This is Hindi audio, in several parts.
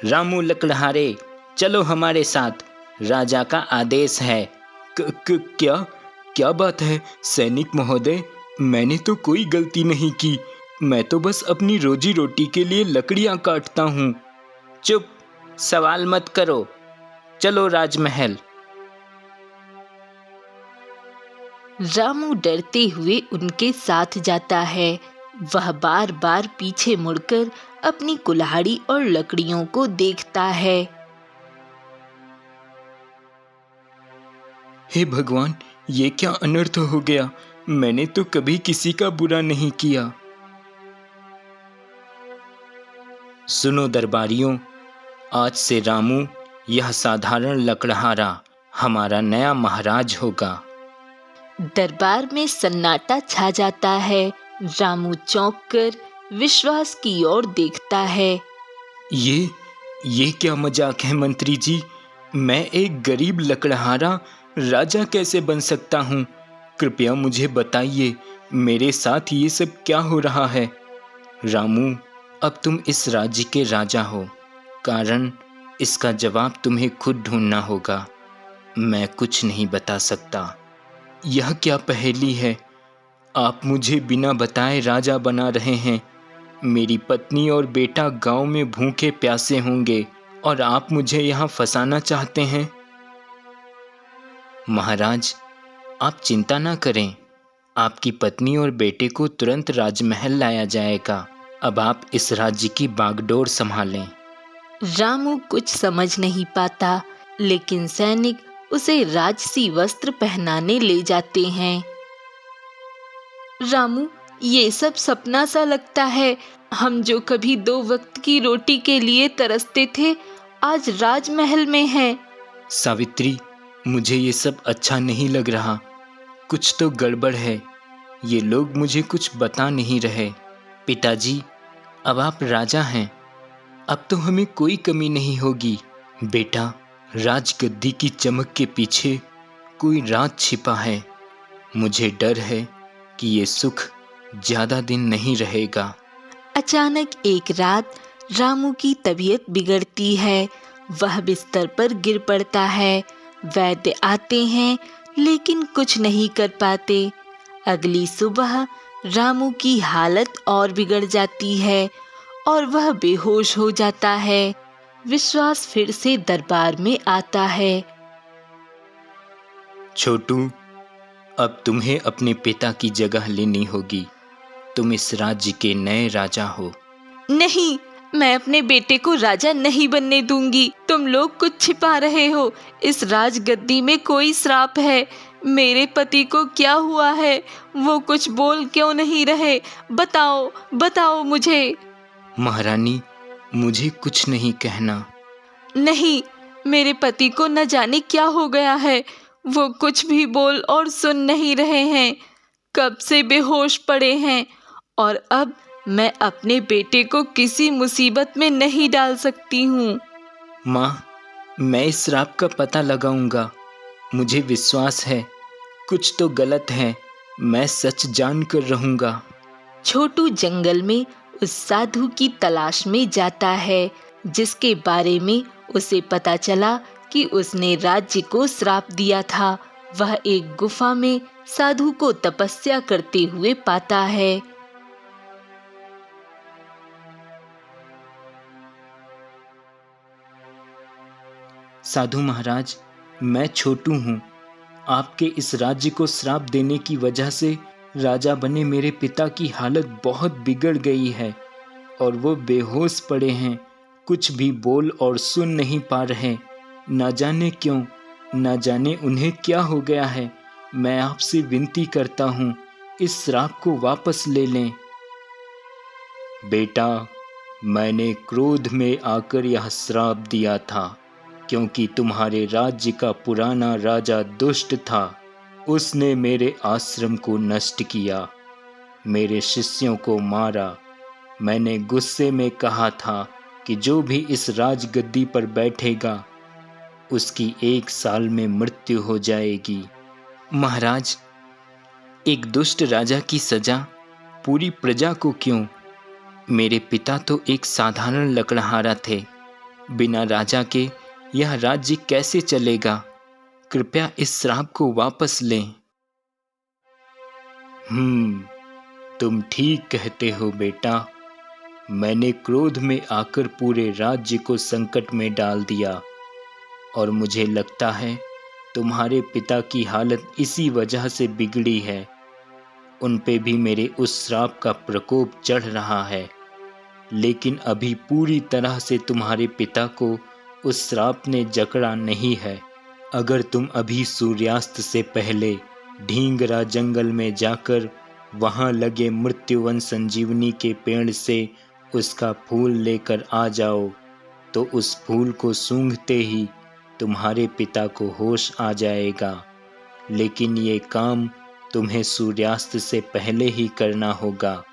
रामू लकड़हारे, चलो हमारे साथ, राजा का आदेश है। क्या क्या बात है सैनिक महोदय, मैंने तो कोई गलती नहीं की। मैं तो बस अपनी रोजी रोटी के लिए लकड़ियां काटता हूँ। चुप, सवाल मत करो, चलो राजमहल। रामू डरते हुए उनके साथ जाता है। वह बार बार पीछे मुड़कर अपनी कुल्हाड़ी और लकड़ियों को देखता है। हे भगवान, ये क्या अनर्थ हो गया। मैंने तो कभी किसी का बुरा नहीं किया। सुनो दरबारियों, आज से रामू, यह साधारण लकड़हारा, हमारा नया महाराज होगा। दरबार में सन्नाटा छा जाता है। रामू चौंक कर विश्वास की ओर देखता है। ये क्या मजाक है मंत्री जी। मैं एक गरीब लकड़हारा राजा कैसे बन सकता हूँ? कृपया मुझे बताइए, मेरे साथ ये सब क्या हो रहा है? रामू, अब तुम इस राज्य के राजा हो, कारण इसका जवाब तुम्हें खुद ढूंढना होगा। मैं कुछ नहीं बता सकता। यह क्या पहेली है? आप मुझे बिना बताए राजा बना रहे हैं। मेरी पत्नी और बेटा गांव में भूखे प्यासे होंगे और आप मुझे यहाँ फंसाना चाहते हैं। महाराज, आप चिंता ना करें, आपकी पत्नी और बेटे को तुरंत राजमहल लाया जाएगा। अब आप इस राज्य की बागडोर संभालें। रामू कुछ समझ नहीं पाता, लेकिन सैनिक उसे राजसी वस्त्र पहनाने ले जाते हैं। रामू, ये सब सपना सा लगता है। हम जो कभी 2 वक्त की रोटी के लिए तरसते थे, आज राजमहल में हैं। सावित्री, मुझे ये सब अच्छा नहीं लग रहा। कुछ तो गड़बड़ है। ये लोग मुझे कुछ बता नहीं रहे। पिताजी, अब आप राजा हैं, अब तो हमें कोई कमी नहीं होगी। बेटा, राजगद्दी की चमक के पीछे कोई राज छिपा है। मुझे डर है कि ये सुख ज्यादा दिन नहीं रहेगा। अचानक एक रात रामू की तबीयत बिगड़ती है। वह बिस्तर पर गिर पड़ता है। वैद्य आते हैं, लेकिन कुछ नहीं कर पाते। अगली सुबह रामू की हालत और बिगड़ जाती है और वह बेहोश हो जाता है। विश्वास फिर से दरबार में आता है। छोटू, अब तुम्हें अपने पिता की जगह लेनी होगी। तुम इस राज्य के नए राजा हो। नहीं, मैं अपने बेटे को राजा नहीं बनने दूंगी। तुम लोग कुछ छिपा रहे हो। इस राजगद्दी में कोई श्राप है। मेरे पति को क्या हुआ है? वो कुछ बोल क्यों नहीं रहे? बताओ, बताओ मुझे। महारानी, मुझे कुछ नहीं कहना। नहीं, मेरे पति को न जाने क्या हो गया है। वो कुछ भी बोल और सुन नहीं रहे हैं। कब से बेहोश पड़े हैं और अब मैं अपने बेटे को किसी मुसीबत में नहीं डाल सकती हूँ। माँ, मैं इस श्राप का पता लगाऊंगा। मुझे विश्वास है कुछ तो गलत है। मैं सच जान कर रहूंगा। छोटू जंगल में उस साधु की तलाश में जाता है, जिसके बारे में उसे पता चला कि उसने राज्य को श्राप दिया था। वह एक गुफा में साधु को तपस्या करते हुए पाता है। साधु महाराज, मैं छोटू हूँ। आपके इस राज्य को श्राप देने की वजह से राजा बने मेरे पिता की हालत बहुत बिगड़ गई है और वो बेहोश पड़े हैं। कुछ भी बोल और सुन नहीं पा रहे। न जाने क्यों, न जाने उन्हें क्या हो गया है। मैं आपसे विनती करता हूँ, इस श्राप को वापस ले लें। बेटा, मैंने क्रोध में आकर यह श्राप दिया था, क्योंकि तुम्हारे राज्य का पुराना राजा दुष्ट था। उसने मेरे आश्रम को नष्ट किया, मेरे शिष्यों को मारा। मैंने गुस्से में कहा था कि जो भी इस राजगद्दी पर बैठेगा, उसकी 1 साल में मृत्यु हो जाएगी। महाराज, एक दुष्ट राजा की सजा पूरी प्रजा को क्यों? मेरे पिता तो एक साधारण लकड़हारा थे। बिना राजा के यह राज्य कैसे चलेगा? कृपया इस श्राप को वापस लें। तुम ठीक कहते हो बेटा। मैंने क्रोध में आकर पूरे राज्य को संकट में डाल दिया और मुझे लगता है तुम्हारे पिता की हालत इसी वजह से बिगड़ी है। उन पे भी मेरे उस श्राप का प्रकोप चढ़ रहा है, लेकिन अभी पूरी तरह से तुम्हारे पिता को उस श्राप ने जकड़ा नहीं है। अगर तुम अभी सूर्यास्त से पहले ढींगरा जंगल में जाकर वहां लगे मृत्युवन संजीवनी के पेड़ से उसका फूल लेकर आ जाओ तो उस फूल को सूंघते ही तुम्हारे पिता को होश आ जाएगा। लेकिन ये काम तुम्हें सूर्यास्त से पहले ही करना होगा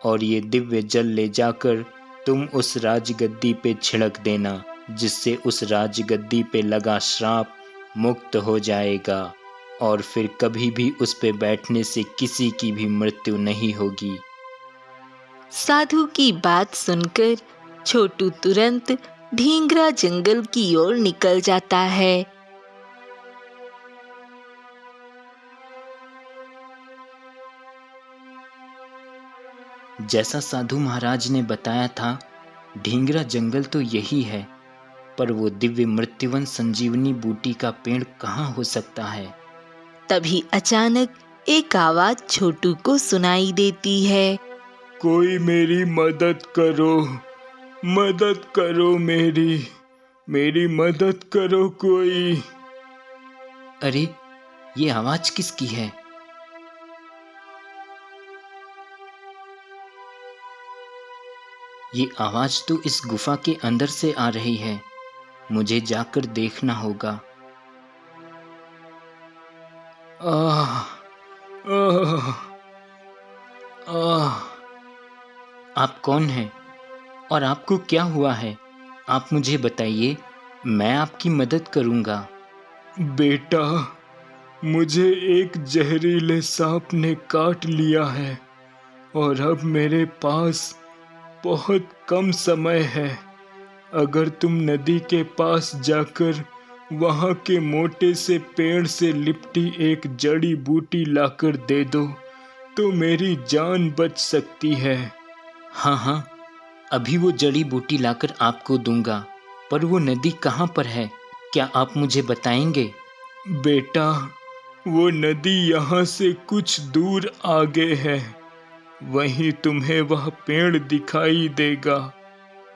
और ये दिव्य जल ले जाकर तुम उस राजगद्दी पे छिड़क देना, जिससे उस राजगद्दी पे लगा श्राप मुक्त हो जाएगा और फिर कभी भी उस पे बैठने से किसी की भी मृत्यु नहीं होगी। साधु की बात सुनकर छोटू तुरंत ढींगरा जंगल की ओर निकल जाता है। जैसा साधु महाराज ने बताया था, ढींगरा जंगल तो यही है, पर वो दिव्य मृत्युवन संजीवनी बूटी का पेड़ कहाँ हो सकता है? तभी अचानक एक आवाज छोटू को सुनाई देती है। कोई मेरी मदद करो, मदद करो, मेरी मदद करो कोई। अरे, ये आवाज किसकी है? ये आवाज तो इस गुफा के अंदर से आ रही है। मुझे जाकर देखना होगा। आह, आह, आह। आप कौन हैं और आपको क्या हुआ है? आप मुझे बताइए, मैं आपकी मदद करूंगा। बेटा, मुझे एक जहरीले सांप ने काट लिया है और अब मेरे पास बहुत कम समय है। अगर तुम नदी के पास जाकर वहां के मोटे से पेड़ से लिपटी एक जड़ी बूटी लाकर दे दो तो मेरी जान बच सकती है। हाँ, अभी वो जड़ी बूटी लाकर आपको दूंगा, पर वो नदी कहाँ पर है? क्या आप मुझे बताएंगे? बेटा, वो नदी यहाँ से कुछ दूर आगे है, वहीं तुम्हें वह पेड़ दिखाई देगा।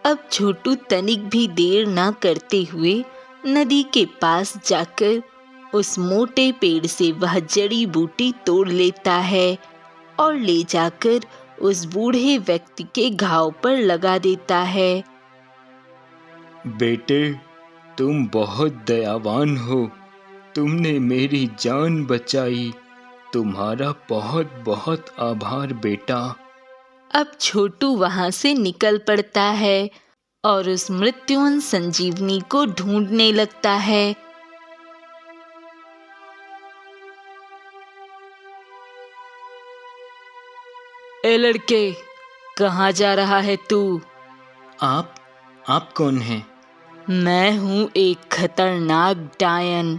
अब छोटू तनिक भी देर ना करते हुए नदी के पास जाकर उस मोटे पेड़ से वह जड़ी बूटी तोड़ लेता है और ले जाकर उस बूढ़े व्यक्ति के घाव पर लगा देता है। बेटे, तुम बहुत दयावान हो, तुमने मेरी जान बचाई। तुम्हारा बहुत बहुत आभार बेटा। अब छोटू वहां से निकल पड़ता है और उस मृत्युंजय संजीवनी को ढूंढने लगता है। ए लड़के, कहाँ जा रहा है तू? आप कौन हैं? मैं हूँ एक खतरनाक डायन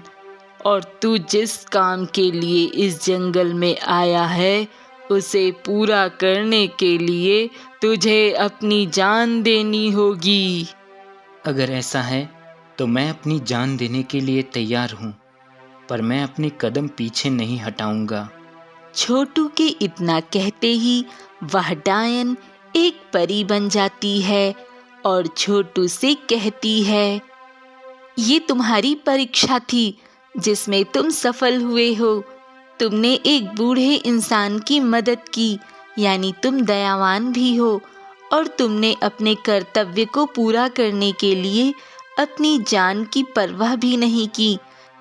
और तू जिस काम के लिए इस जंगल में आया है उसे पूरा करने के लिए तुझे अपनी जान देनी होगी। अगर ऐसा है तो मैं अपनी जान देने के लिए तैयार हूँ, पर मैं अपने कदम पीछे नहीं हटाऊंगा। छोटू के इतना कहते ही वह डायन एक परी बन जाती है और छोटू से कहती है, ये तुम्हारी परीक्षा थी जिसमें तुम सफल हुए हो। तुमने एक बूढ़े इंसान की मदद की, यानी तुम दयावान भी हो और तुमने अपने कर्तव्य को पूरा करने के लिए अपनी जान की परवाह भी नहीं की,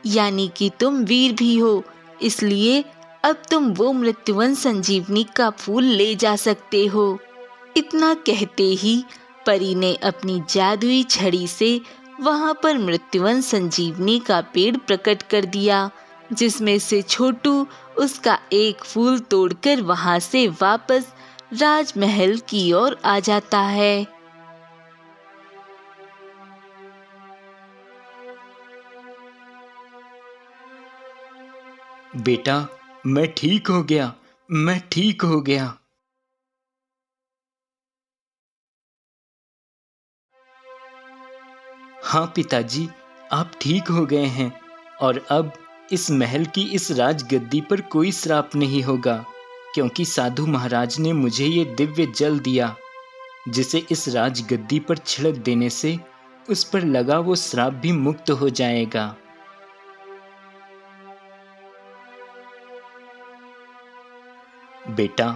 यानी कि तुम वीर भी हो। इसलिए अब तुम वो मृत्युवन संजीवनी का फूल ले जा सकते हो। इतना कहते ही परी ने अपनी जादुई छड़ी से वहां पर मृत्युवन संजीवनी का पेड़ प्रकट कर दिया, जिसमें से छोटू उसका एक फूल तोड़कर वहां से वापस राजमहल की ओर आ जाता है। बेटा, मैं ठीक हो गया, मैं ठीक हो गया। हाँ पिताजी, आप ठीक हो गए हैं और अब इस महल की इस राजगद्दी पर कोई श्राप नहीं होगा, क्योंकि साधु महाराज ने मुझे ये दिव्य जल दिया, जिसे इस राजगद्दी पर छिड़क देने से उस पर लगा वो श्राप भी मुक्त हो जाएगा। बेटा,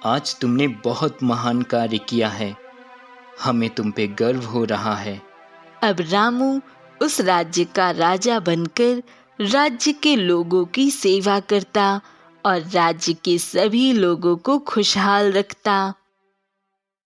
आज तुमने बहुत महान कार्य किया है, हमें तुम पे गर्व हो रहा है। अब रामू उस राज्य का राजा बनकर राज्य के लोगों की सेवा करता और राज्य के सभी लोगों को खुशहाल रखता।